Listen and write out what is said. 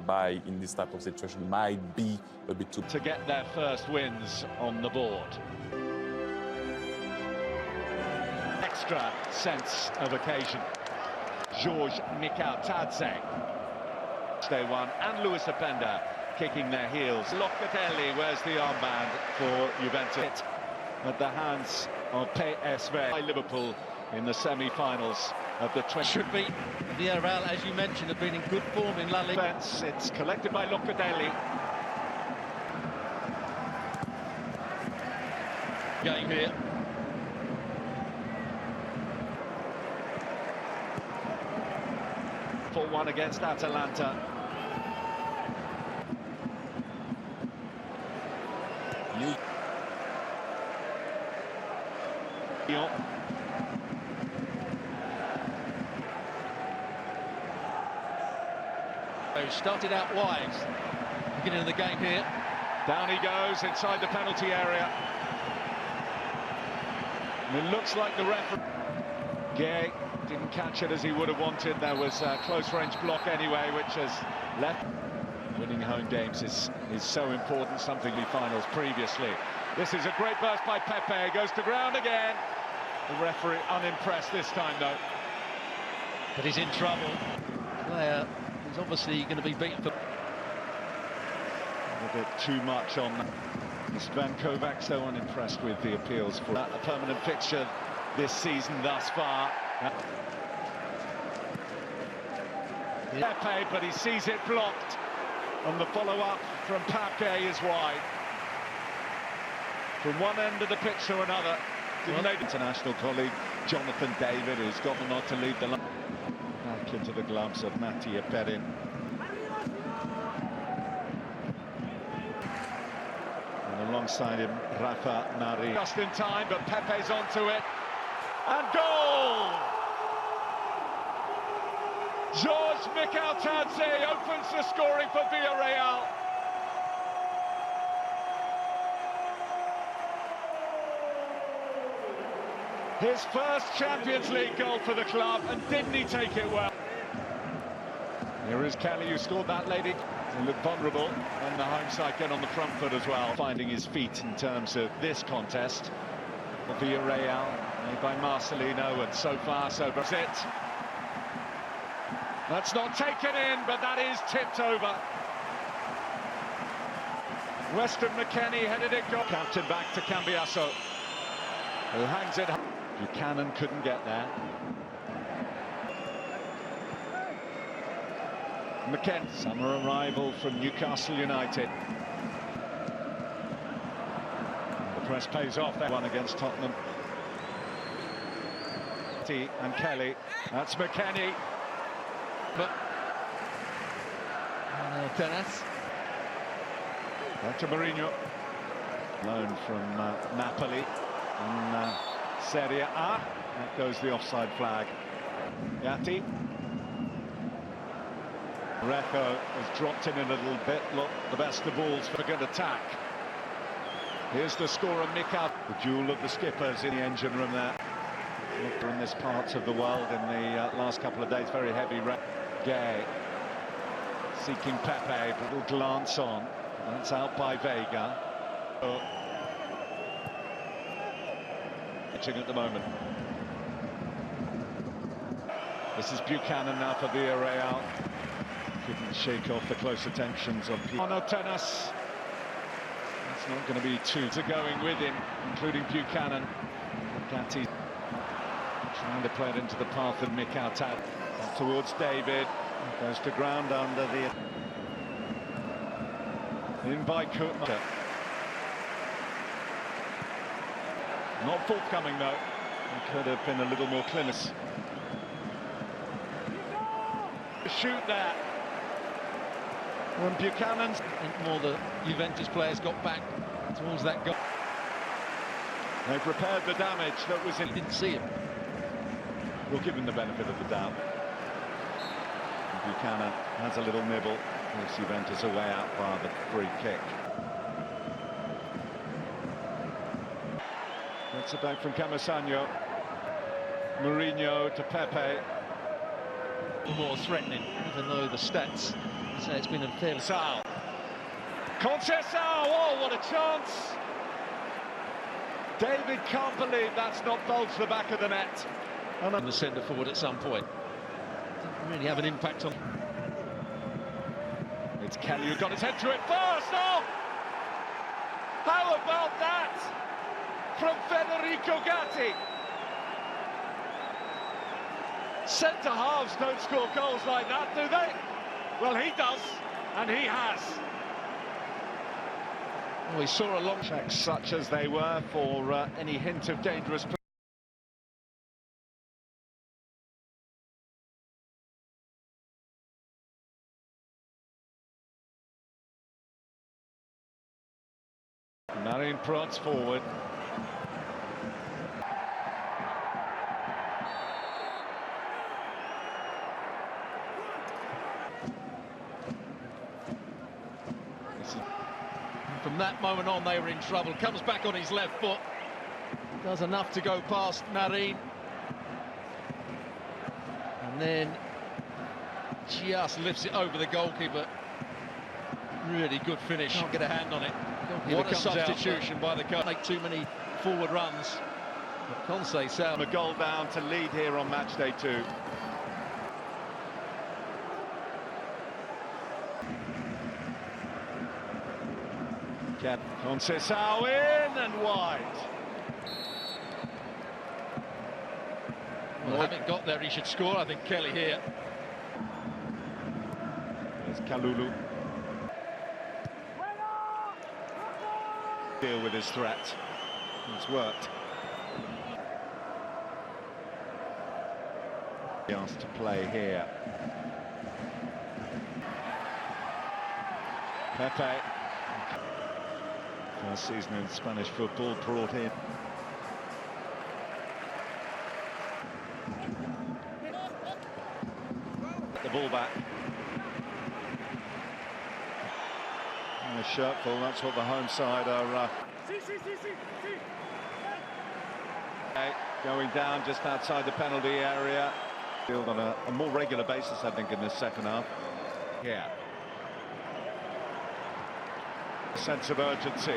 by in this type of situation might be a bit too... To get their first wins on the board. Extra sense of occasion. George Mikautadze, day one, and Luis Openda kicking their heels. Locatelli wears the armband for Juventus at the hands of PSV. By Liverpool in the semi-finals of the 20. Should be. Villarreal, as you mentioned, have been in good form in La Liga. It's collected by Locatelli. Game here. For one against Atalanta. Started out wide, beginning of the game here. Down he goes inside the penalty area. And it looks like the referee Gay didn't catch it as he would have wanted. There was a close range block anyway, which has left. Winning home games is so important, something the finals previously. This is a great burst by Pepe, goes to ground again. The referee unimpressed this time though. But he's in trouble. Player is obviously going to be beaten for... A bit too much on Sven Kovac, so unimpressed with the appeals for a permanent fixture this season thus far. Pepe, but he sees it blocked. And the follow-up from Pepe is wide. From one end of the pitch to another. International colleague Jonathan David, who's got the nod to lead the line. Back into the gloves of Mattia Perin. And alongside him, Rafa Nari. Just in time, but Pepe's onto it. And goal! George Mikautadze opens the scoring for Villarreal. His first Champions League goal for the club, and didn't he take it well? Here is Kelly, who scored that lady. He looked vulnerable, and the home side get on the front foot as well. Finding his feet in terms of this contest. Villarreal, made by Marcelino, and so far, so that's it. That's not taken in, but that is tipped over. Weston McKennie headed it goal. Captain back to Cambiasso, who hangs it. Buchanan couldn't get there. McKennie, summer arrival from Newcastle United. The press pays off. That one against Tottenham. And Kelly, that's McKennie. But Tennis. Back to Mourinho. Loan from Napoli in Serie A. That goes the offside flag. Gatti. Renato has dropped in a little bit. Look, the best of balls for a good attack. Here's the scorer, Mikautadze. The duel of the skippers in the engine room there. Look, in this part of the world in the last couple of days, very heavy rain. Gay seeking Pepe, little glance on. That's out by Veiga. Pitching at the moment. This is Buchanan now for Villarreal. Couldn't shake off the close attentions of Tenas. It's not going to be two to going with him, including Buchanan. Gatti trying to play it into the path of Mikautadze. Towards David, goes to ground under the... In by Koopmeiners. Not forthcoming though. He could have been a little more clinical. Shoot there. When Buchanan's... More the Juventus players got back towards that goal. They've repaired the damage that was in... He didn't see it. We'll give him the benefit of the doubt. Buchanan has a little nibble. Gives Juventus a way out via the free kick. Gets it back from Camasagno. Mourinho to Pepe. More threatening, even though the stats So it's been a fair... Sal. Conceição, oh, what a chance! David can't believe that's not bulged the back of the net. And the centre forward at some point. Didn't really have an impact on... It's Kelly who got his head through it first, oh! How about that? From Federico Gatti. Centre-halves don't score goals like that, do they? Well, he does, and he has. Oh, he saw a long... Checks such as they were for any hint of dangerous play. Marin prods forward. From that moment on, they were in trouble. Comes back on his left foot. Does enough to go past Marin. And then just lifts it over the goalkeeper. Really good finish. Can't get a hand on it. What a substitution by the coach. Make too many forward runs. But Conceição. A goal down to lead here on match day 2. Conceição in and wide. Well, having got there, he should score. I think Kelly here. There's Kalulu. Deal with his threat. It's worked. He asked to play here. Pepe. First season in Spanish football, brought in. The ball back. And a shirtful, that's what the home side are. Going down just outside the penalty area. Field on a more regular basis, I think, in this second half. Yeah. Sense of urgency.